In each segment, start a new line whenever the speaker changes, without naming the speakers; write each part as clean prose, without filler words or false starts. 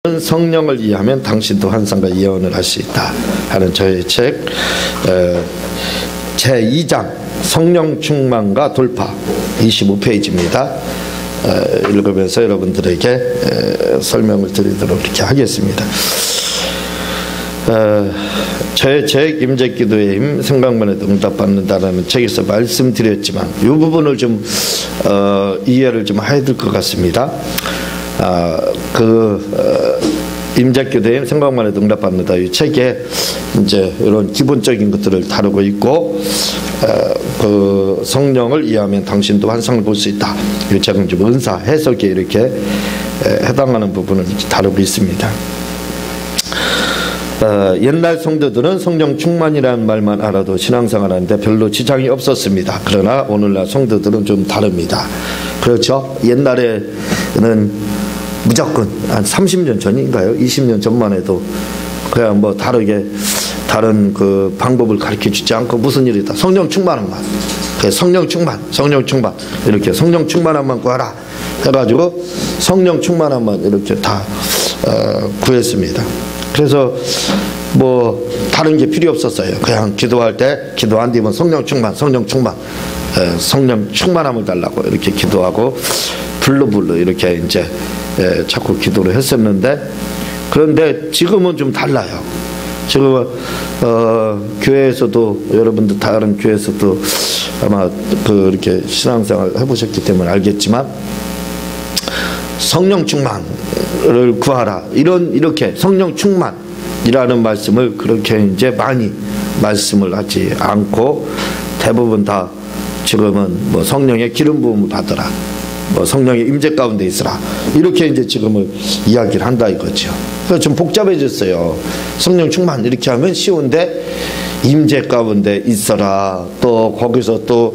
성령을 이해하면 당신도 환상과 예언을 할 수 있다 하는 저의 책 제2장 성령 충만과 돌파 25페이지입니다. 읽으면서 여러분들에게 설명을 드리도록 이렇게 하겠습니다. 저의 책 임재기도의 힘 생각만 해도 응답받는다라는 책에서 말씀드렸지만 이 부분을 좀 이해를 좀 해야 될 것 같습니다. 임재기도의 힘 생각만 해도 응답받는다 이 책에 이제 이런 기본적인 것들을 다루고 있고 그 성령을 이해하면 당신도 환상을 볼 수 있다. 이 책은 좀 은사 해석에 이렇게 해당하는 부분을 다루고 있습니다. 옛날 성도들은 성령 충만이라는 말만 알아도 신앙생활 하는데 별로 지장이 없었습니다. 그러나 오늘날 성도들은 좀 다릅니다. 그렇죠? 옛날에는 무조건 한 30년 전인가요? 20년 전만 해도 그냥 뭐 다른 그 방법을 가르쳐 주지 않고 무슨 일이다. 성령 충만한만. 성령 충만 이렇게 성령 충만한만 구하라 해가지고 성령 충만한만 이렇게 다 구했습니다. 그래서 뭐 다른 게 필요 없었어요. 그냥 기도할 때 기도 안 되면 성령 충만함을 달라고 이렇게 기도하고 불러 이렇게 이제 자꾸 기도를 했었는데, 그런데 지금은 좀 달라요. 지금 교회에서도 여러분들 다른 교회에서도 아마 이렇게 신앙생활 해보셨기 때문에 알겠지만 성령 충만을 구하라 이렇게 성령 충만이라는 말씀을 그렇게 이제 많이 말씀을 하지 않고 대부분 다 지금은 뭐 성령의 기름 부음을 받으라, 뭐 성령의 임재 가운데 있으라 이렇게 이제 지금을 이야기를 한다 이거죠. 그래서 좀 복잡해졌어요. 성령 충만 이렇게 하면 쉬운데 임재 가운데 있어라, 또 거기서 또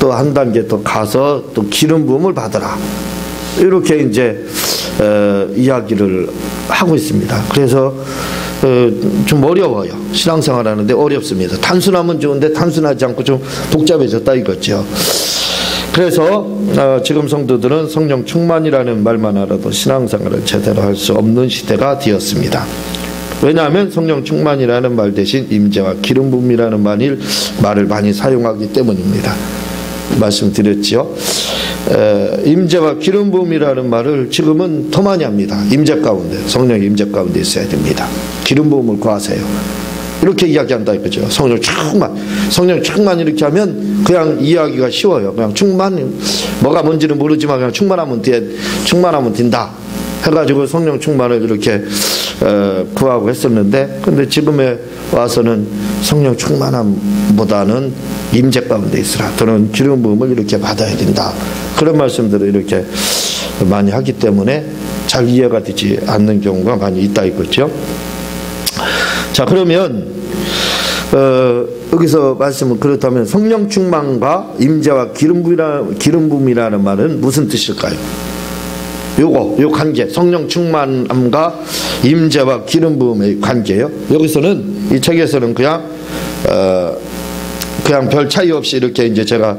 한 단계 더 가서 또 기름 부음을 받으라 이렇게 이제 이야기를 하고 있습니다. 그래서 좀 어려워요. 신앙생활 하는데 어렵습니다. 단순하면 좋은데 단순하지 않고 좀 복잡해졌다 이거죠. 그래서 지금 성도들은 성령 충만이라는 말만 알아도 신앙생활을 제대로 할 수 없는 시대가 되었습니다. 왜냐하면 성령 충만이라는 말 대신 임재와 기름 부음이라는 말을 많이 사용하기 때문입니다. 말씀드렸죠. 임재와 기름 부음이라는 말을 지금은 더 많이 합니다. 임재 가운데, 성령의 임재 가운데 있어야 됩니다. 기름 부음을 구하세요. 이렇게 이야기한다 이거죠. 성령 충만 이렇게 하면 그냥 이해하기가 쉬워요. 그냥 충만, 뭐가 뭔지는 모르지만 그냥 충만하면 된다 해가지고 성령 충만을 이렇게 구하고 했었는데, 근데 지금에 와서는 성령 충만함보다는 임재 가운데 있으라, 또는 기름 부음을 이렇게 받아야 된다, 그런 말씀들을 이렇게 많이 하기 때문에 잘 이해가 되지 않는 경우가 많이 있다 이거죠. 자, 그러면 여기서 말씀은 그렇다면 성령 충만과 임재와 기름 부음이라는 말은 무슨 뜻일까요? 요 관계, 성령 충만함과 임재와 기름 부음의 관계요. 여기서는 이 책에서는 그냥 별 차이 없이 이렇게 이제 제가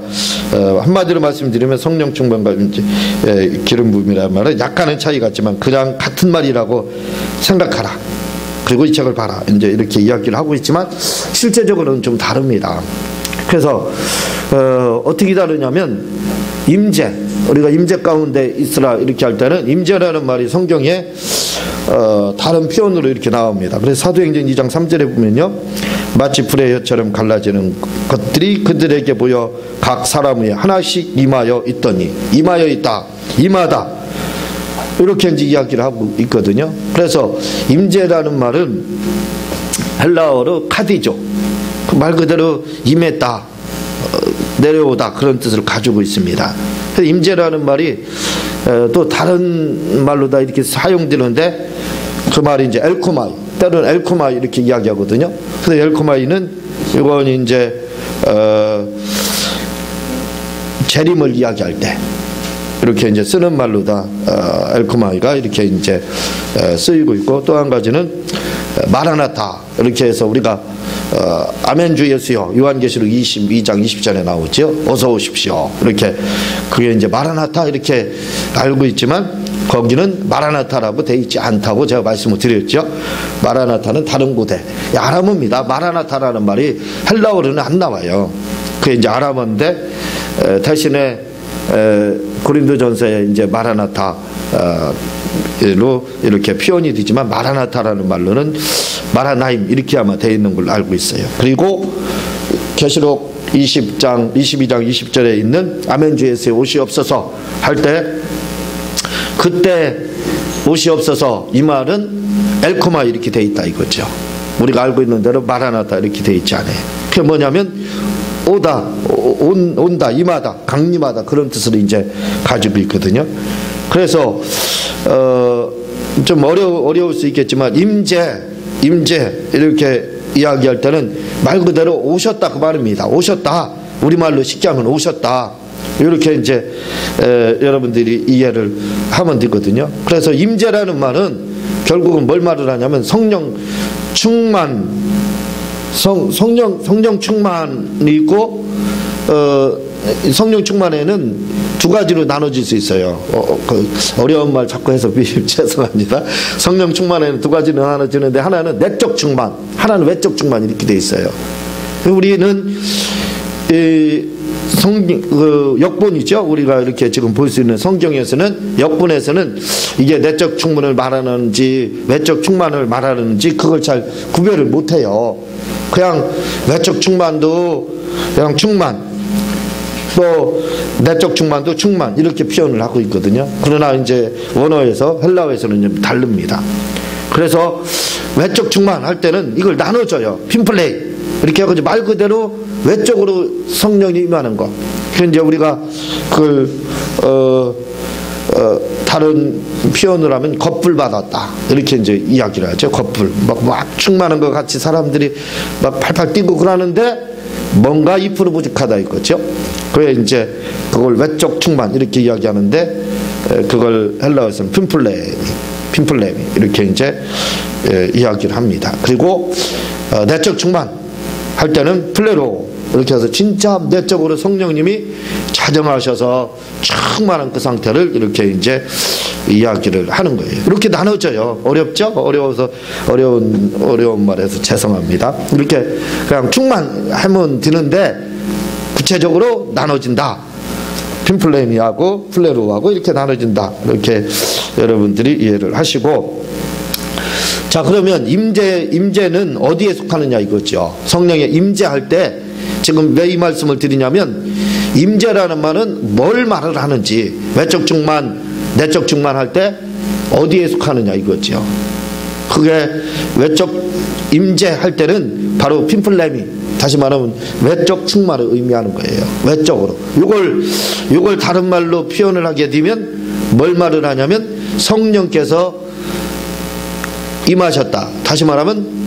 한마디로 말씀드리면 성령 충만과 기름 부음이라는 말은 약간의 차이 같지만 그냥 같은 말이라고 생각하라. 그리고 이 책을 봐라. 이제 이렇게 이야기를 하고 있지만 실제적으로는 좀 다릅니다. 그래서 어떻게 다르냐면 우리가 임재 가운데 있으라 이렇게 할 때는 임재라는 말이 성경에 다른 표현으로 이렇게 나옵니다. 그래서 사도행전 2장 3절에 보면요, 마치 불의 혀처럼 갈라지는 것들이 그들에게 보여 각 사람 위에 하나씩 임하여 있더니, 임하다 이렇게 이제 이야기를 하고 있거든요. 그래서 임재라는 말은 헬라어로 카디죠. 그 말 그대로 임했다, 내려오다 그런 뜻을 가지고 있습니다. 그래서 임재라는 말이 또 다른 말로 다 이렇게 사용되는데 그 말이 이제 엘코마이, 때로는 엘코마이 이렇게 이야기하거든요. 그래서 엘코마이는 이건 이제 재림을 이야기할 때 이렇게 이제 쓰는 말로 다 엘코마이가 이렇게 이제 쓰이고 있고, 또 한 가지는 마라나타 이렇게 해서 우리가 아멘 주 예수여, 요한계시록 22장 20절에 나오죠. 어서 오십시오. 이렇게 그게 이제 마라나타 이렇게 알고 있지만 거기는 마라나타라고 되어 있지 않다고 제가 말씀을 드렸죠. 마라나타는 다른 곳에 아람어입니다. 마라나타라는 말이 헬라어로는 안 나와요. 그게 이제 아람어인데 대신에 고린도전서에 이제 마라나타로 이렇게 표현이 되지만 마라나타라는 말로는 마라나임 이렇게 아마 되어 있는 걸로 알고 있어요. 그리고 계시록 22장 20절에 있는 아멘 주 예수의 옷이 없어서 할 때 그때 옷이 없어서 이 말은 엘코마 이렇게 되어 있다 이거죠. 우리가 알고 있는 대로 마라나타 이렇게 되어 있지 않아요. 그게 뭐냐면 오다, 온다, 임하다, 강림하다 그런 뜻을 이제 가지고 있거든요. 그래서 좀 어려울 수 있겠지만 임재 이렇게 이야기할 때는 말 그대로 오셨다 그 말입니다. 오셨다. 우리말로 쉽게 하면 오셨다. 이렇게 이제 여러분들이 이해를 하면 되거든요. 그래서 임재라는 말은 결국은 뭘 말을 하냐면 성령 충만, 성령 충만이 있고 성령 충만에는 두 가지로 나눠질 수 있어요. 어려운 말 자꾸 해서 죄송합니다. 성령 충만에는 두 가지로 나눠지는데 하나는 내적 충만, 하나는 외적 충만 이렇게 돼 있어요. 우리는 역본이죠. 우리가 이렇게 지금 볼 수 있는 성경에서는 역본에서는 이게 내적 충만을 말하는지 외적 충만을 말하는지 그걸 잘 구별을 못해요. 그냥 외적 충만도 그냥 충만, 또 내적 충만도 충만 이렇게 표현을 하고 있거든요. 그러나 이제 원어에서 헬라어에서는 좀 다릅니다. 그래서 외적 충만 할 때는 이걸 나눠줘요. 핀플레이 이렇게 해가지고 말 그대로 외적으로 성령이 임하는 거. 그래서 이제 우리가 그걸 다른 표현을 하면 겁불 받았다 이렇게 이제 이야기를 하죠. 겁불 막 충만한 것 같이 사람들이 막 팔팔 뛰고 그러는데 뭔가 2% 부족하다 이거죠. 그래 이제 그걸 외적 충만 이렇게 이야기하는데 그걸 헬라어에서는 핀플레미 이렇게 이제 이야기를 합니다. 그리고 내적 충만 할 때는 플레로 이렇게 해서 진짜 내적으로 성령님이 자정하셔서 충만한 그 상태를 이렇게 이제 이야기를 하는 거예요. 이렇게 나눠져요. 어렵죠? 어려워서 어려운 말해서 죄송합니다. 이렇게 그냥 충만하면 되는데 구체적으로 나눠진다. 핀플레미하고 플레로하고 이렇게 나눠진다. 이렇게 여러분들이 이해를 하시고, 자 그러면 임재는 어디에 속하느냐 이거죠. 성령의 임재할 때 지금 왜 이 말씀을 드리냐면 임재라는 말은 뭘 말을 하는지 외적 충만, 내적 충만할 때 어디에 속하느냐 이거죠. 그게 외적 임재할 때는 바로 핀플레미, 다시 말하면 외적 충만을 의미하는 거예요. 외적으로. 이걸 다른 말로 표현을 하게 되면 뭘 말을 하냐면 성령께서 임하셨다. 다시 말하면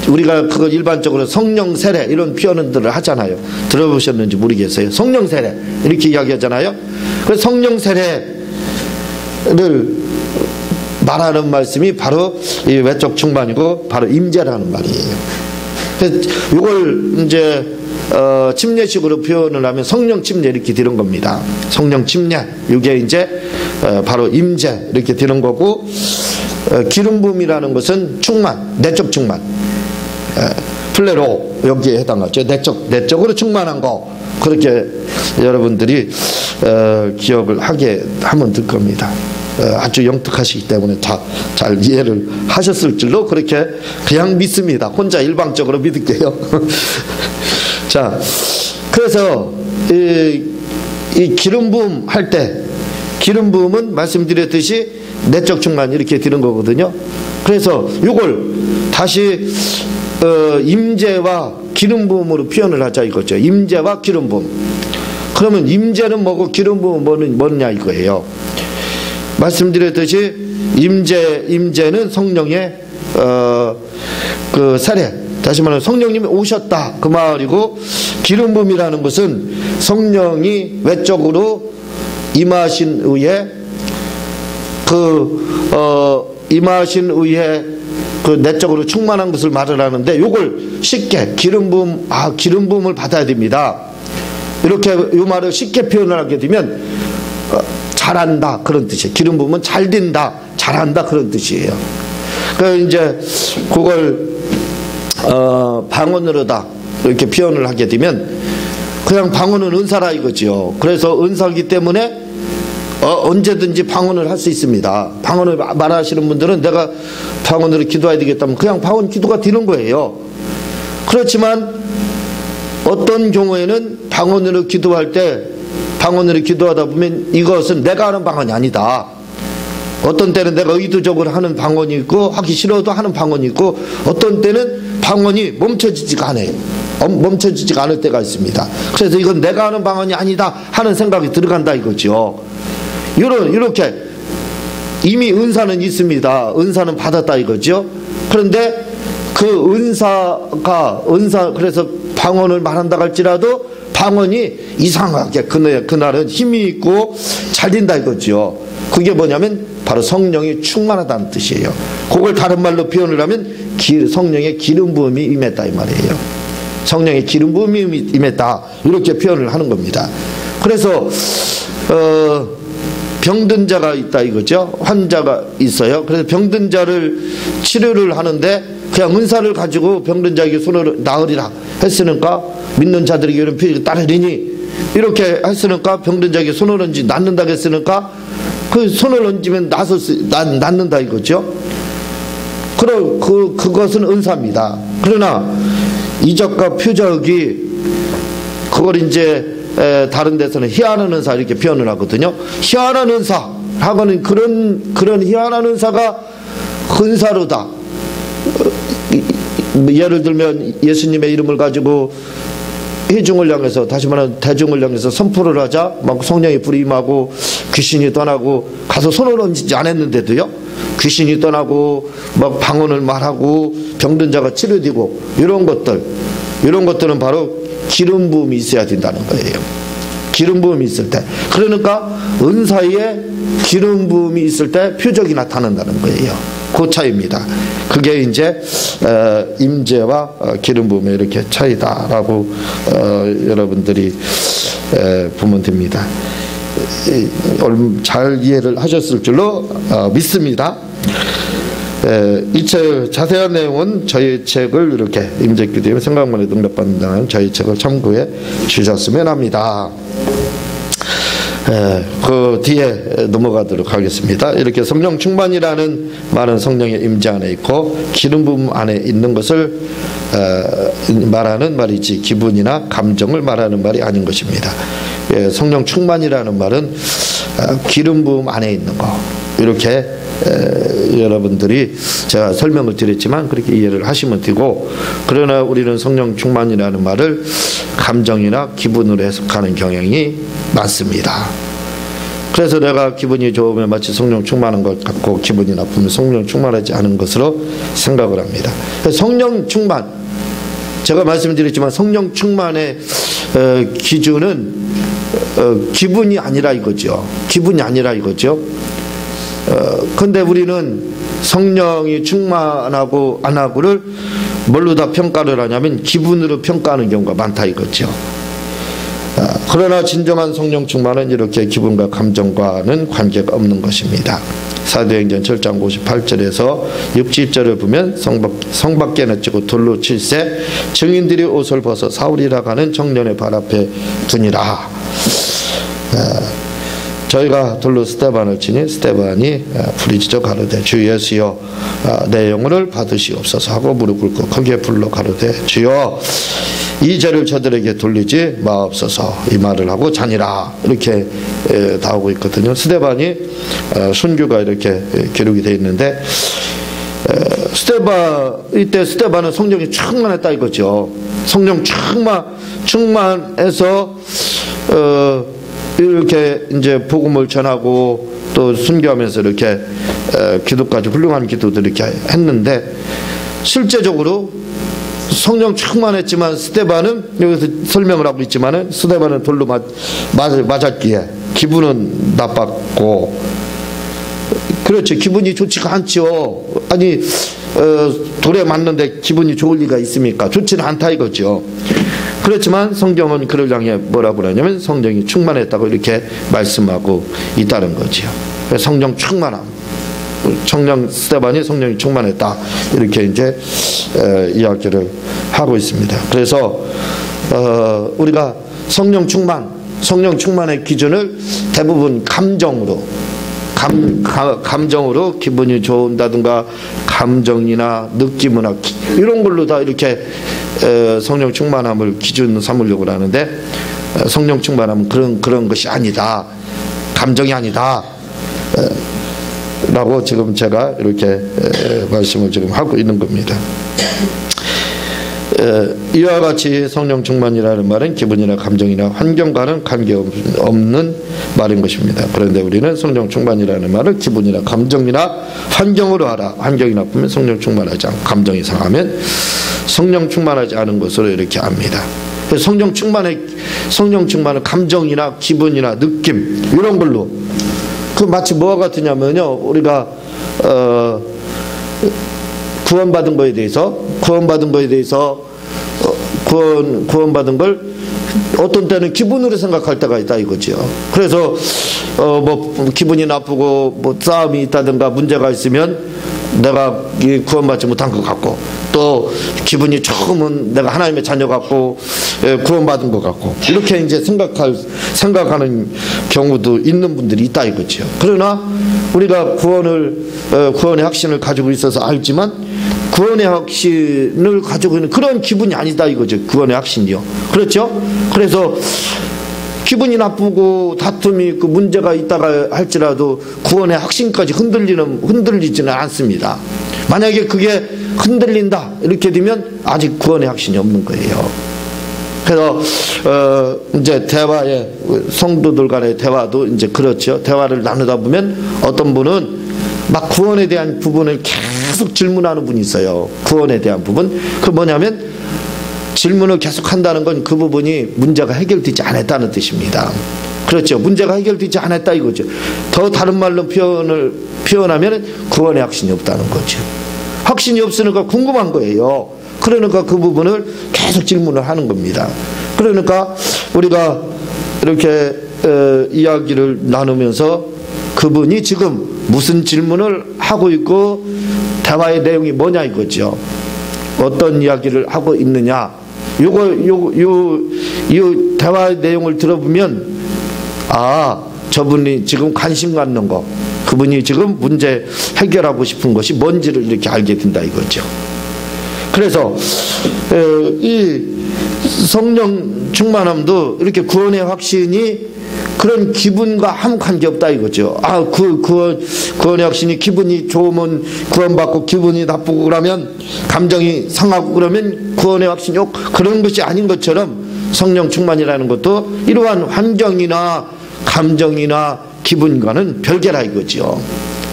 우리가 그걸 일반적으로 성령 세례 이런 표현들을 하잖아요. 들어보셨는지 모르겠어요. 성령 세례 이렇게 이야기하잖아요. 그래서 성령 세례를 말하는 말씀이 바로 이 외적 충만이고 바로 임재라는 말이에요. 그래서 이걸 이제 침례식으로 표현을 하면 성령 침례 이렇게 되는 겁니다. 성령 침례 이게 이제 바로 임재 이렇게 되는 거고, 기름 부음이라는 것은 충만, 내적 충만, 플레로 여기에 해당하죠. 내적으로 충만한 거, 그렇게 여러분들이 기억을 하게 하면 될 겁니다. 아주 영특하시기 때문에 잘 이해를 하셨을 줄로 그렇게 그냥 믿습니다. 혼자 일방적으로 믿을게요. 자, 그래서 이 기름 부음 할 때, 기름 부음은 말씀드렸듯이 내적 충만 이렇게 되는 거거든요. 그래서 이걸 다시 임재와 기름 부음으로 표현을 하자 이거죠. 임재와 기름 부음. 그러면 임재는 뭐고 기름 부음은 뭐냐 이거예요. 말씀드렸듯이 임재는 성령의 그 세례, 다시 말하면 성령님이 오셨다 그 말이고, 기름 부음이라는 것은 성령이 외적으로 임하신 후에 임하신 후에 그 내적으로 충만한 것을 말을 하는데, 요걸 쉽게 기름 부음을 받아야 됩니다. 이렇게 이 말을 쉽게 표현을 하게 되면 잘한다 그런 뜻이에요. 기름 부으면 잘 된다, 잘한다 그런 뜻이에요. 그 이제 그걸 방언으로다 이렇게 표현을 하게 되면 그냥 방언은 은사라 이거죠. 그래서 은사이기 때문에 언제든지 방언을 할 수 있습니다. 방언을 말하시는 분들은 내가 방언으로 기도해야 되겠다면 그냥 방언 기도가 되는 거예요. 그렇지만 어떤 경우에는 방언으로 기도할 때 방언으로 기도하다 보면 이것은 내가 하는 방언이 아니다. 어떤 때는 내가 의도적으로 하는 방언이 있고 하기 싫어도 하는 방언이 있고 어떤 때는 방언이 멈춰지지가 않아요. 멈춰지지가 않을 때가 있습니다. 그래서 이건 내가 하는 방언이 아니다 하는 생각이 들어간다 이거죠. 이렇게 이미 은사는 있습니다. 은사는 받았다 이거죠. 그런데 그 은사 그래서 방언을 말한다 할지라도 방언이 이상하게 그날은 힘이 있고 잘 된다 이거죠. 그게 뭐냐면 바로 성령이 충만하다는 뜻이에요. 그걸 다른 말로 표현을 하면 성령의 기름 부음이 임했다 이 말이에요. 성령의 기름 부음이 임했다 이렇게 표현을 하는 겁니다. 그래서 병든 자가 있다 이거죠. 환자가 있어요. 그래서 병든 자를 치료를 하는데 그냥 은사를 가지고 병든 자에게 손을 나으리라 했으니까 믿는 자들에게 이런 표현이 따르리니 이렇게 했으니까 병든 자에게 손을 얹지 낫는다고 했으니까 그 손을 얹으면 낫는다 이거죠. 그것은 은사입니다. 그러나 이적과 표적이 그걸 이제 다른 데서는 희한한 은사 이렇게 표현을 하거든요. 희한한 은사 하고는 그런 희한한 은사가 은사로다. 예를 들면 예수님의 이름을 가지고 회중을 향해서 다시 말하면 대중을 향해서 선포를 하자 막 성령의 불이 임하고 귀신이 떠나고 가서 손을 얹지 않았는데도요 귀신이 떠나고 막 방언을 말하고 병든 자가 치료되고 이런 것들은 바로 기름 부음이 있어야 된다는 거예요. 기름 부음이 있을 때 그러니까 은사에 기름 부음이 있을 때 표적이 나타난다는 거예요. 그 차이입니다. 그게 이제 임재와 기름 부음의 이렇게 차이다라고 여러분들이 보면 됩니다. 잘 이해를 하셨을 줄로 믿습니다. 이 책 자세한 내용은 저희 책을 이렇게 임재기도에 생각만 해도 응답받는다는 저희 책을 참고해 주셨으면 합니다. 그 뒤에 넘어가도록 하겠습니다. 이렇게 성령 충만이라는 말은 성령의 임재 안에 있고 기름 부음 안에 있는 것을 말하는 말이지 기분이나 감정을 말하는 말이 아닌 것입니다. 성령 충만이라는 말은 기름 부음 안에 있는 거 이렇게 여러분들이 제가 설명을 드렸지만 그렇게 이해를 하시면 되고 그러나 우리는 성령 충만이라는 말을 감정이나 기분으로 해석하는 경향이 많습니다. 그래서 내가 기분이 좋으면 마치 성령 충만한 것 같고 기분이 나쁘면 성령 충만하지 않은 것으로 생각을 합니다. 성령 충만 제가 말씀드렸지만 성령 충만의 기준은 기분이 아니라 이거죠. 기분이 아니라 이거죠. 근데 우리는 성령이 충만하고 안 하고를 뭘로 다 평가를 하냐면 기분으로 평가하는 경우가 많다 이거죠. 그러나 진정한 성령 충만은 이렇게 기분과 감정과는 관계가 없는 것입니다. 사도행전 7장 58절에서 60절을 보면 성 밖에 내치고 돌로 칠세 증인들이 옷을 벗어 사울이라 하는 청년의 발 앞에 두니라. 저희가 돌로 스데반을 치니 스데반이 부르짖어 가로되 주 예수여 내 영혼을 받으시옵소서 하고 무릎 꿇고 크게 불러 가로되 주여 이 죄를 저들에게 돌리지 마옵소서 이 말을 하고 자니라 이렇게 나오고 있거든요. 스데반이 순교가 이렇게 기록이 되어 있는데 이때 스데반은 성령이 충만했다 이거죠. 성령 충만해서 이렇게 이제 복음을 전하고 또 순교하면서 이렇게 기도까지 훌륭한 기도들을 이렇게 했는데 실제적으로 성령 충만했지만 스데반은 여기서 설명을 하고 있지만은 스데반은 돌로 맞았기에 기분은 나빴고 그렇죠. 기분이 좋지가 않죠. 아니 돌에 맞는데 기분이 좋을 리가 있습니까? 좋지는 않다 이거죠. 그렇지만 성경은 그를 향해 뭐라고 하냐면 성령이 충만했다고 이렇게 말씀하고 있다는 거지요. 성령 충만함. 청년 스데반이 성령이 충만했다. 이렇게 이제 이야기를 하고 있습니다. 그래서 우리가 성령 충만의 기준을 대부분 감정으로 기분이 좋은다든가 감정이나 느낌이나 이런 걸로 다 이렇게 성령 충만함을 기준 삼으려고 하는데 성령 충만함은 그런 것이 아니다. 감정이 아니다. 라고 지금 제가 이렇게 말씀을 지금 하고 있는 겁니다. 이와 같이 성령 충만이라는 말은 기분이나 감정이나 환경과는 관계없는 말인 것입니다. 그런데 우리는 성령 충만이라는 말을 기분이나 감정이나 환경으로 하라. 환경이 나쁘면 성령 충만하지 않고 감정이 상하면 성령 충만하지 않은 것으로 이렇게 압니다. 성령 충만은 감정이나 기분이나 느낌 이런 걸로 그 마치 뭐와 같으냐면요, 우리가 구원받은 거에 대해서 구원받은 걸 어떤 때는 기분으로 생각할 때가 있다 이거지요. 그래서 뭐 기분이 나쁘고 뭐 싸움이 있다든가 문제가 있으면 내가 구원받지 못한 것 같고, 또 기분이 좋으면 내가 하나님의 자녀 같고 구원받은 것 같고, 이렇게 이제 생각하는 경우도 있는 분들이 있다 이거죠. 그러나 우리가 구원의 확신을 가지고 있어서 알지만 구원의 확신을 가지고 있는 그런 기분이 아니다 이거죠. 구원의 확신이요. 그렇죠? 그래서 기분이 나쁘고 다툼이 있고 문제가 있다가 할지라도 구원의 확신까지 흔들리지는 않습니다. 만약에 그게 흔들린다 이렇게 되면 아직 구원의 확신이 없는 거예요. 그래서 이제 대화에 성도들 간의 대화도 이제 그렇죠. 대화를 나누다 보면 어떤 분은 막 구원에 대한 부분을 계속 질문하는 분이 있어요. 구원에 대한 부분. 그 뭐냐면 질문을 계속 한다는 건 그 부분이 문제가 해결되지 않았다는 뜻입니다. 그렇죠. 문제가 해결되지 않았다 이거죠. 더 다른 말로 표현하면 구원의 확신이 없다는 거죠. 확신이 없으니까 궁금한 거예요. 그러니까 그 부분을 계속 질문을 하는 겁니다. 그러니까 우리가 이렇게 이야기를 나누면서 그분이 지금 무슨 질문을 하고 있고 대화의 내용이 뭐냐 이거죠. 어떤 이야기를 하고 있느냐. 이 대화의 내용을 들어보면 저분이 지금 관심 갖는 거, 그분이 지금 문제 해결하고 싶은 것이 뭔지를 이렇게 알게 된다 이거죠. 그래서 이 성령 충만함도 이렇게 구원의 확신이 그런 기분과 아무 관계없다 이거죠. 구원의 확신이 기분이 좋으면 구원받고 기분이 나쁘고 그러면 감정이 상하고 그러면 구원의 확신이 그런 것이 아닌 것처럼 성령 충만이라는 것도 이러한 환경이나 감정이나 기분과는 별개라 이거죠.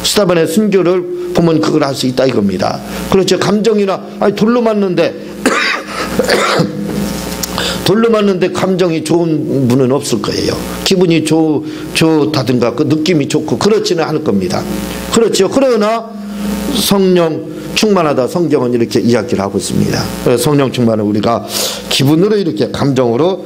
스데반의 순교를 보면 그걸 알 수 있다 이겁니다. 그렇죠. 감정이나 돌로 맞는데 감정이 좋은 분은 없을 거예요. 기분이 좋다든가 그 느낌이 좋고 그렇지는 않을 겁니다. 그렇죠. 그러나 성령 충만하다 성경은 이렇게 이야기를 하고 있습니다. 그래서 성령 충만은 우리가 기분으로 이렇게 감정으로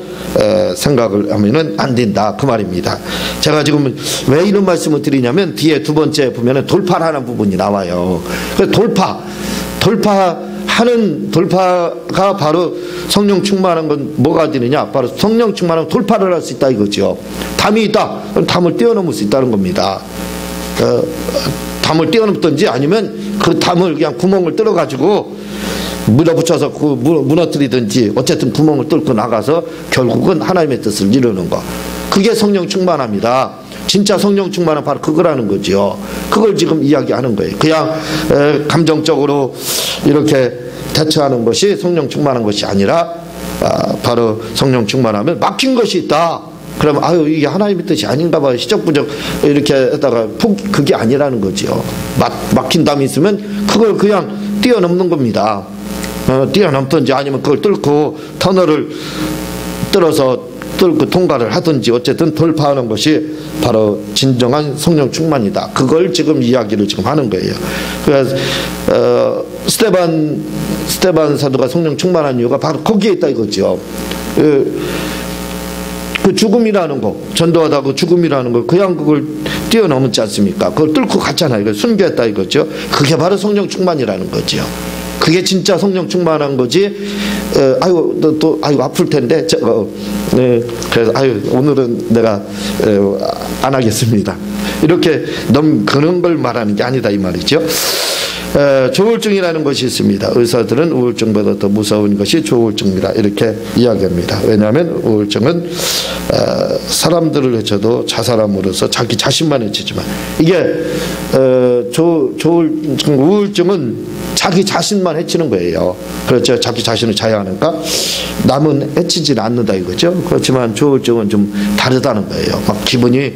생각을 하면은 안 된다 그 말입니다. 제가 지금 왜 이런 말씀을 드리냐면 뒤에 두 번째 보면은 돌파라는 부분이 나와요. 그래서 돌파가 바로 성령 충만한 건 뭐가 되느냐? 바로 성령 충만하면 돌파를 할 수 있다 이거죠. 담이 있다. 그럼 담을 뛰어넘을 수 있다는 겁니다. 담을 뛰어넘든지 아니면 그 담을 그냥 구멍을 뚫어가지고 밀어붙여서 무너뜨리든지 어쨌든 구멍을 뚫고 나가서 결국은 하나님의 뜻을 이루는 거. 그게 성령 충만합니다. 진짜 성령 충만은 바로 그거라는 거죠. 그걸 지금 이야기하는 거예요. 그냥 감정적으로 이렇게 대처하는 것이 성령 충만한 것이 아니라 바로 성령 충만하면 막힌 것이 있다. 그러면 이게 하나님의 뜻이 아닌가 봐요. 시적부적 이렇게 했다가 그게 아니라는 거죠. 막힌 담이 있으면 그걸 그냥 뛰어넘는 겁니다. 뛰어넘든지 아니면 그걸 뚫고 터널을 뚫고 통과를 하든지 어쨌든 돌파하는 것이 바로 진정한 성령 충만이다. 그걸 지금 이야기를 지금 하는 거예요. 그래서 스데반 사도가 성령 충만한 이유가 바로 거기에 있다 이거죠. 그 죽음이라는 거, 전도하다 그 죽음이라는 거, 그냥 그걸 뛰어넘지 않습니까? 그걸 뚫고 갔잖아요. 이걸 순교했다 이거죠. 그게 바로 성령 충만이라는 거죠. 그게 진짜 성령 충만한 거지. 아유 아플 텐데. 그래서 오늘은 내가 안 하겠습니다. 이렇게 그런 걸 말하는 게 아니다 이 말이죠. 조울증이라는 것이 있습니다. 의사들은 우울증보다 더 무서운 것이 조울증이라 이렇게 이야기합니다. 왜냐하면 우울증은 사람들을 해쳐도 자살함으로써 자기 자신만 해치지만, 이게 우울증은 자기 자신만 해치는 거예요. 그렇죠. 자기 자신을 자해하니까 남은 해치지 않는다 이거죠. 그렇지만 조울증은 좀 다르다는 거예요. 막 기분이,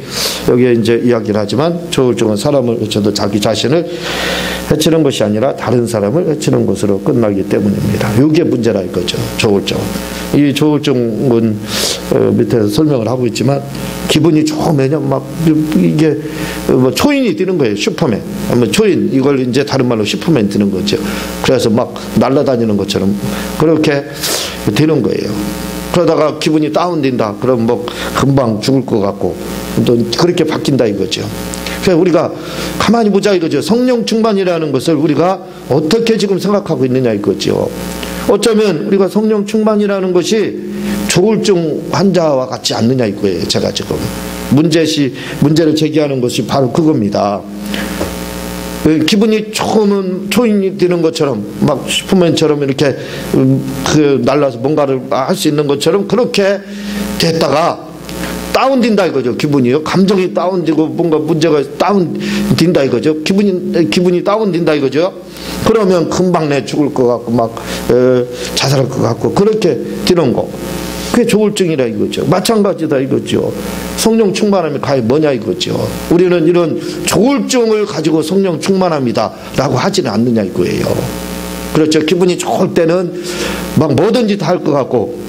여기에 이제 이야기를 하지만 조울증은 사람을 해쳐도 자기 자신을 해치는 것이 아니라 다른 사람을 해치는 것으로 끝나기 때문입니다. 이게 문제라 이거죠. 조울증은. 이 조울증은 밑에서 설명을 하고 있지만, 기분이 좋으면 막 이게 뭐 초인이 뛰는 거예요. 슈퍼맨. 초인, 이걸 이제 다른 말로 슈퍼맨 뛰는 거죠. 그래서 막 날아다니는 것처럼 그렇게 되는 거예요. 그러다가 기분이 다운된다. 그럼 뭐 금방 죽을 것 같고 또 그렇게 바뀐다 이거죠. 그래서 우리가 가만히 보자 이거죠. 성령 충만이라는 것을 우리가 어떻게 지금 생각하고 있느냐 이거죠. 어쩌면 우리가 성령 충만이라는 것이 조울증 환자와 같지 않느냐 이거예요. 제가 지금 문제를 제기하는 것이 바로 그겁니다. 기분이 조금은 초인이 되는 것처럼, 막 슈퍼맨처럼 이렇게 날라서 뭔가를 할 수 있는 것처럼 그렇게 됐다가 다운된다 이거죠. 기분이요. 감정이 다운되고 뭔가 문제가 다운된다 이거죠. 기분이 다운된다 이거죠. 그러면 금방 내 죽을 것 같고 막 자살할 것 같고 그렇게 되는 거. 그게 조울증이라 이거죠. 마찬가지다 이거죠. 성령 충만함이 과연 뭐냐 이거죠. 우리는 이런 조울증을 가지고 성령 충만합니다 라고 하지는 않느냐 이거예요. 그렇죠. 기분이 좋을 때는 막 뭐든지 다 할 것 같고,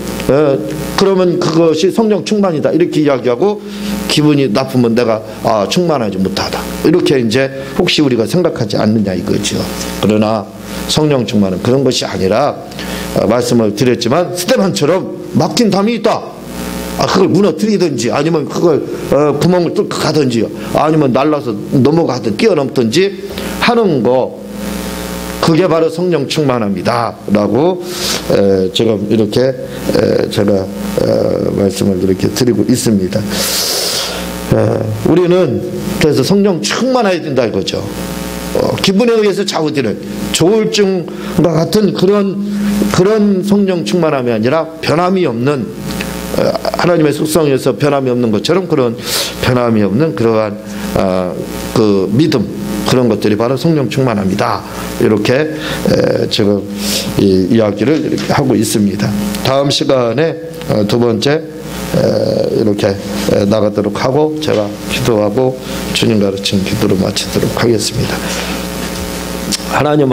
그러면 그것이 성령 충만이다 이렇게 이야기하고, 기분이 나쁘면 내가 충만하지 못하다 이렇게 이제 혹시 우리가 생각하지 않느냐 이거죠. 그러나 성령 충만은 그런 것이 아니라, 말씀을 드렸지만 스테반처럼 막힌 담이 있다. 그걸 무너뜨리든지 아니면 그걸 구멍을 뚫고 가든지 아니면 날라서 넘어가든 뛰어넘든지 하는 거, 그게 바로 성령 충만합니다 라고 지금 이렇게 제가 말씀을 이렇게 드리고 있습니다. 우리는 그래서 성령 충만해야 된다 이거죠. 기분에 의해서 좌우되는 조울증과 같은 그런 성령 충만함이 아니라 변함이 없는, 하나님의 속성에서 변함이 없는 것처럼 그런 변함이 없는 그러한 그 믿음, 그런 것들이 바로 성령 충만합니다. 이렇게 지금 이야기를 이렇게 하고 있습니다. 다음 시간에 두 번째 이렇게 나가도록 하고 제가 기도하고 주님 가르친 기도로 마치도록 하겠습니다. 하나님